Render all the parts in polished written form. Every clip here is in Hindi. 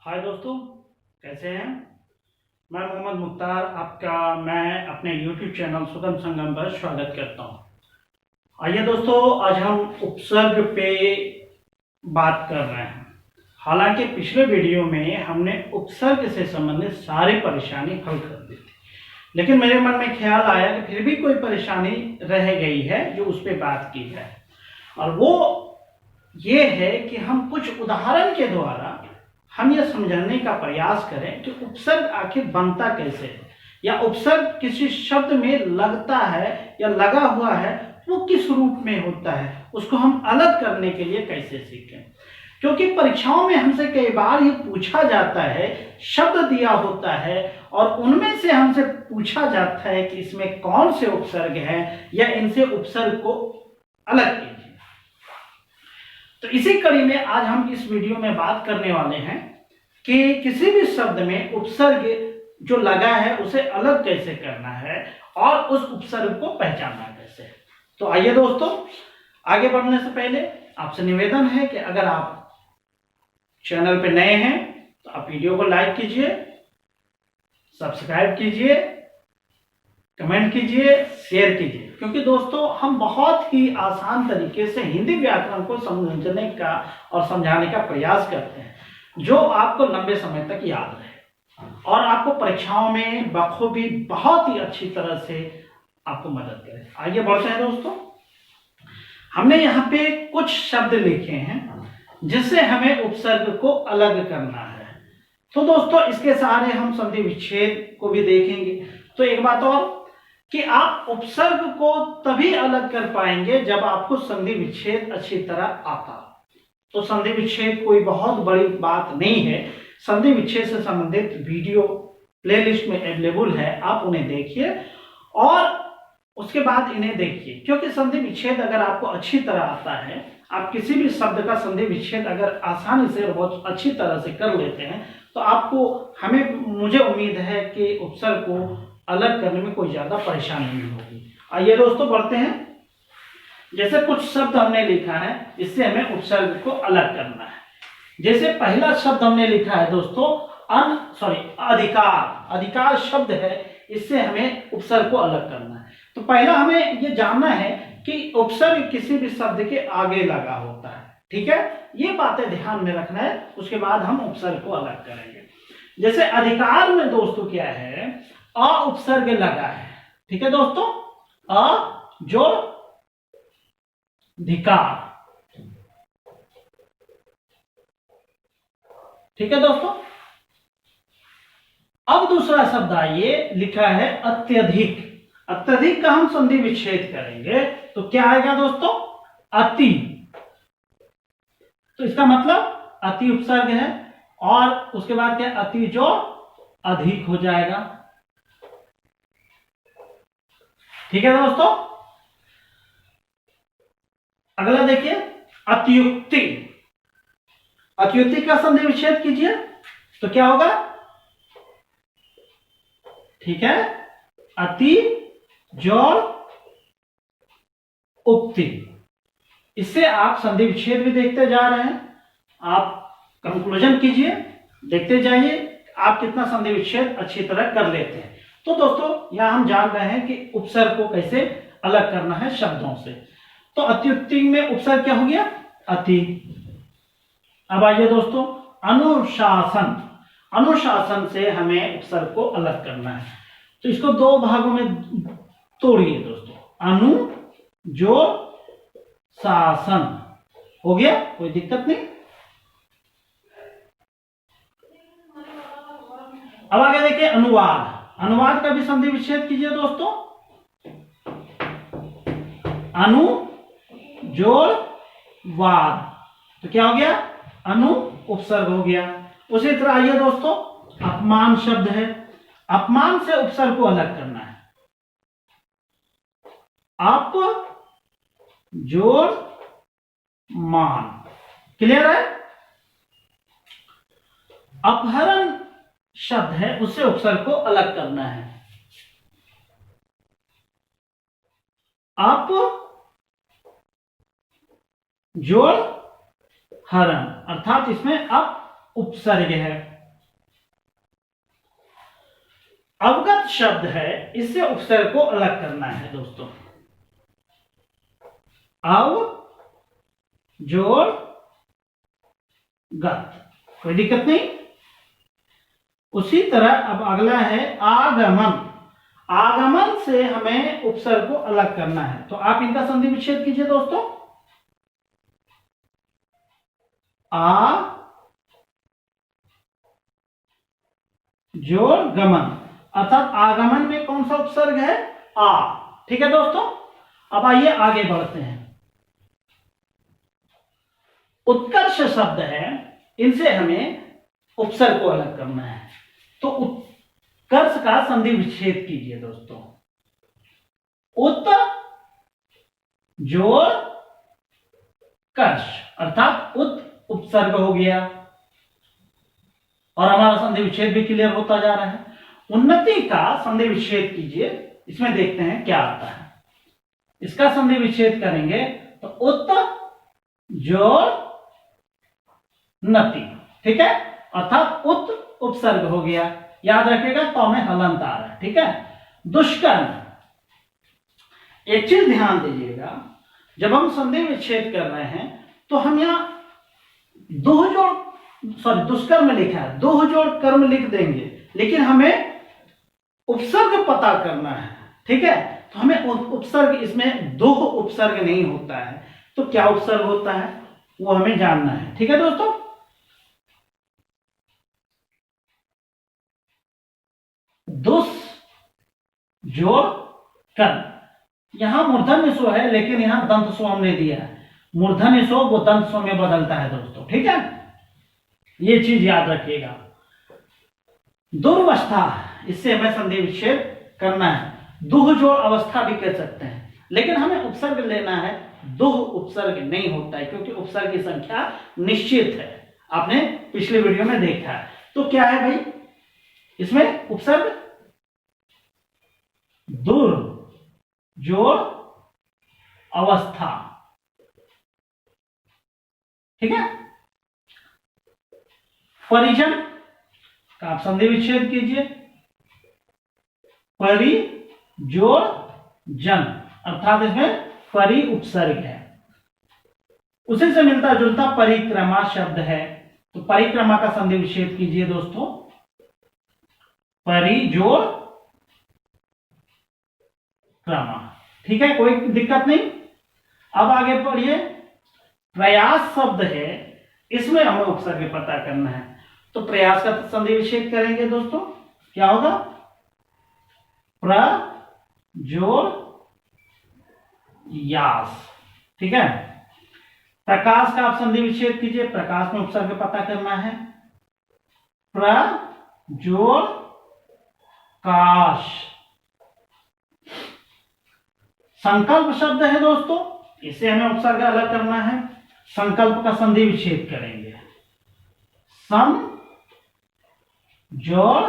हाय दोस्तों, कैसे हैं। मैं मोहम्मद मुख्तार आपका मैं अपने YouTube चैनल सुगम संगम पर स्वागत करता हूं। आइए दोस्तों, आज हम उपसर्ग पे बात कर रहे हैं। हालांकि पिछले वीडियो में हमने उपसर्ग से संबंधित सारी परेशानी हल कर दी थी, लेकिन मेरे मन में ख्याल आया कि फिर भी कोई परेशानी रह गई है जो उस पर बात की जाए, और वो ये है कि हम कुछ उदाहरण के द्वारा हम यह समझाने का प्रयास करें कि उपसर्ग आखिर बनता कैसे है, या उपसर्ग किसी शब्द में लगता है या लगा हुआ है वो किस रूप में होता है, उसको हम अलग करने के लिए कैसे सीखें। क्योंकि परीक्षाओं में हमसे कई बार ये पूछा जाता है, शब्द दिया होता है और उनमें से हमसे पूछा जाता है कि इसमें कौन से उपसर्ग हैं या इनसे उपसर्ग को अलग कीजिए। तो इसी कड़ी में आज हम इस वीडियो में बात करने वाले हैं कि किसी भी शब्द में उपसर्ग जो लगा है उसे अलग कैसे करना है और उस उपसर्ग को पहचानना कैसे है। तो आइए दोस्तों, आगे बढ़ने से पहले आपसे निवेदन है कि अगर आप चैनल पे नए हैं तो आप वीडियो को लाइक कीजिए, सब्सक्राइब कीजिए, कमेंट कीजिए, शेयर कीजिए, क्योंकि दोस्तों हम बहुत ही आसान तरीके से हिंदी व्याकरण को समझने का और समझाने का प्रयास करते हैं जो आपको लंबे समय तक याद रहे और आपको परीक्षाओं में बखूबी बहुत ही अच्छी तरह से आपको मदद करे। आइए बढ़ते हैं दोस्तों, हमने यहाँ पे कुछ शब्द लिखे हैं जिससे हमें उपसर्ग को अलग करना है। तो दोस्तों इसके सहारे हम संधि विच्छेद को भी देखेंगे। तो एक बात और कि आप उपसर्ग को तभी अलग कर पाएंगे जब आपको संधि विच्छेद अच्छी तरह आता। तो संधि विच्छेद कोई बहुत बड़ी बात नहीं है। संधि विच्छेद से संबंधित वीडियो प्लेलिस्ट में अवेलेबल है, आप उन्हें देखिए और उसके बाद इन्हें देखिए। क्योंकि संधि विच्छेद अगर आपको अच्छी तरह आता है, आप किसी भी शब्द का संधि विच्छेद अगर आसानी से और बहुत अच्छी तरह से कर लेते हैं तो आपको मुझे उम्मीद है कि उपसर्ग को अलग करने में कोई ज्यादा परेशानी नहीं होगी। आइए दोस्तों बढ़ते हैं। जैसे कुछ शब्द हमने लिखा है, इससे हमें उपसर्ग को अलग करना है। जैसे पहला शब्द हमने लिखा है दोस्तों अधिकार। अधिकार शब्द है, इससे हमें उपसर्ग को अलग करना है। तो पहला हमें ये जानना है कि उपसर्ग किसी भी शब्द के आगे लगा होता है। ठीक है, ये बातें ध्यान में रखना है, उसके बाद हम उपसर्ग को अलग करेंगे। जैसे अधिकार में दोस्तों क्या है, अ उपसर्ग लगा है। ठीक है दोस्तों, अ जो धिकार। ठीक है दोस्तों, अब दूसरा शब्द आइए, लिखा है अत्यधिक। अत्यधिक का हम संधि विच्छेद करेंगे तो क्या आएगा दोस्तों, अति। तो इसका मतलब अति उपसर्ग है और उसके बाद क्या, अति जो अधिक हो जाएगा। ठीक है दोस्तों, अगला देखिए अत्युक्ति। अत्युक्ति का संधि विच्छेद कीजिए तो क्या होगा, ठीक है, अति जोड़ उक्ति। इससे आप संधि विच्छेद भी देखते जा रहे हैं, आप कंक्लूजन कीजिए, देखते जाइए आप कितना संधि विच्छेद अच्छी तरह कर लेते हैं। तो दोस्तों यहां हम जान रहे हैं कि उपसर्ग को कैसे अलग करना है शब्दों से। तो अत्युक्ति में उपसर्ग क्या हो गया, अति। अब आइए दोस्तों अनुशासन। अनुशासन से हमें उपसर्ग को अलग करना है। तो इसको दो भागों में तोड़िए दोस्तों, अनु जो शासन हो गया, कोई दिक्कत नहीं। अब आगे देखिए अनुवाद। अनुवाद का भी संधि विच्छेद कीजिए दोस्तों, अनु जोड़ वाद। तो क्या हो गया, अनु उपसर्ग हो गया। उसी तरह आइए दोस्तों अपमान शब्द है, अपमान से उपसर्ग को अलग करना है। अप जोड़ मान, क्लियर है। अपहरण शब्द है, उससे उपसर्ग को अलग करना है। अप जोड़ हरण, अर्थात इसमें अप उपसर्ग है। अवगत शब्द है, इससे उपसर्ग को अलग करना है दोस्तों। अव जोड़ गत, कोई दिक्कत नहीं। उसी तरह अब अगला है आगमन। आगमन से हमें उपसर्ग को अलग करना है, तो आप इनका संधि विच्छेद कीजिए दोस्तों। आ जोड़ गमन, अर्थात आगमन में कौन सा उपसर्ग है? आ। ठीक है दोस्तों, अब आइए आगे बढ़ते हैं। उत्कर्ष शब्द है, इनसे हमें उपसर्ग को अलग करना है, तो उत्कर्ष का संधि विच्छेद कीजिए दोस्तों। उत जोड़ कर्ष, अर्थात उत उपसर्ग हो गया और हमारा संधि विच्छेद भी क्लियर होता जा रहा है। उन्नति का संधि विच्छेद कीजिए, इसमें देखते हैं क्या आता है। इसका संधि विच्छेद करेंगे तो उत जोड़ नति, ठीक है, अर्थात उत उपसर्ग हो गया। याद रखिएगा, तो में हलंत आ रहा है। ठीक है। दुष्कर्म, एक चीज ध्यान दीजिएगा, जब हम संधि विच्छेद कर रहे हैं तो हम यहां दुष्कर्म लिखा है, दोह जोड़ कर्म लिख देंगे, लेकिन हमें उपसर्ग पता करना है। ठीक है, तो हमें उपसर्ग, इसमें दोह उपसर्ग नहीं होता है, तो क्या उपसर्ग होता है वो हमें जानना है। ठीक है दोस्तों, दुस जोड़ कर्म, यहां मूर्धन्य स्व है, लेकिन यहां दंत स्व हमने दिया है। मूर्धन्य स्व वो दंत स्व में बदलता है दोस्तों। ठीक है, ये चीज याद रखिएगा। दुर्वस्था, इससे हमें संधि विच्छेद करना है। दुह जोड़ अवस्था भी कह सकते हैं, लेकिन हमें उपसर्ग लेना है, दुह उपसर्ग नहीं होता है, क्योंकि उपसर्ग की संख्या निश्चित है, आपने पिछले वीडियो में देखा है। तो क्या है भाई इसमें उपसर्ग? दुर जोड़ अवस्था। ठीक है, परिजन का आप संधि विच्छेद कीजिए। परि जोड़ जन, अर्थात इसमें परि उपसर्ग है। उसी से मिलता जुलता परिक्रमा शब्द है, तो परिक्रमा का संधि विच्छेद कीजिए दोस्तों। परि जोड़ क्रमा, ठीक है, कोई दिक्कत नहीं। अब आगे पढ़िए। प्रयास शब्द है, इसमें हमें उपसर्ग पता करना है, तो प्रयास का संधि विच्छेद करेंगे दोस्तों। क्या होगा? प्र जोड़ यास। ठीक है। प्रकाश का आप संधि विच्छेद कीजिए, प्रकाश में उपसर्ग पता करना है। प्र जोड़ काश। संकल्प शब्द है दोस्तों, इसे हमें उपसर्ग अलग करना है, संकल्प का संधि विच्छेद करेंगे। सम जोड़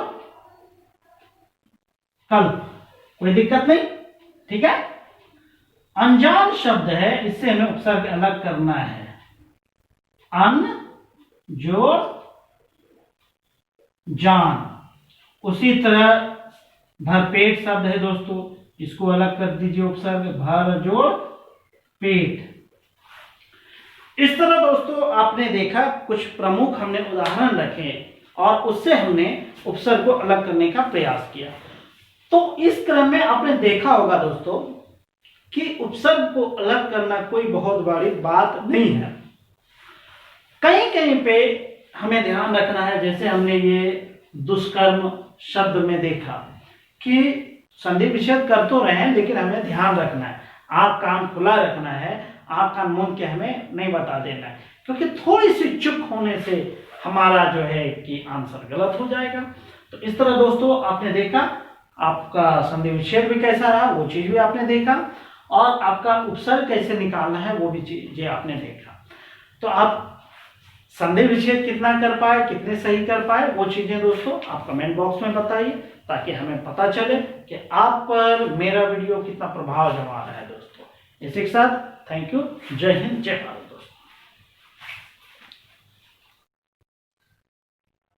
कल्प, कोई दिक्कत नहीं। ठीक है। अनजान शब्द है, इससे हमें उपसर्ग अलग करना है। अन जोड़ जान। उसी तरह भरपेट शब्द है दोस्तों, इसको अलग कर दीजिए उपसर्ग, भर जोड़ पेट। इस तरह दोस्तों आपने देखा, कुछ प्रमुख हमने उदाहरण रखे और उससे हमने उपसर्ग को अलग करने का प्रयास किया। तो इस क्रम में आपने देखा होगा दोस्तों कि उपसर्ग को अलग करना कोई बहुत बड़ी बात नहीं है। कहीं कहीं पे हमें ध्यान रखना है, जैसे हमने ये दुष्कर्म शब्द में देखा कि संधि विच्छेद कर तो रहे हैं, लेकिन हमें ध्यान रखना है, आंख कान खुला रखना है, आंख कान मूंद के हमें नहीं बता देना है, क्योंकि थोड़ी सी चुप होने से हमारा जो है कि आंसर गलत हो जाएगा। तो इस तरह दोस्तों आपने देखा, आपका संधि विच्छेद भी कैसा रहा वो चीज भी आपने देखा, और आपका उपसर्ग कैसे निकालना है वो भी चीजें आपने देखा। तो आप संधि विच्छेद कितना कर पाए, कितने सही कर पाए, वो चीजें दोस्तों आप कमेंट बॉक्स में बताइए, ताकि हमें पता चले कि आप पर मेरा वीडियो कितना प्रभाव जमा रहा है दोस्तों। इसी के साथ थैंक यू, जय हिंद, जय भारत।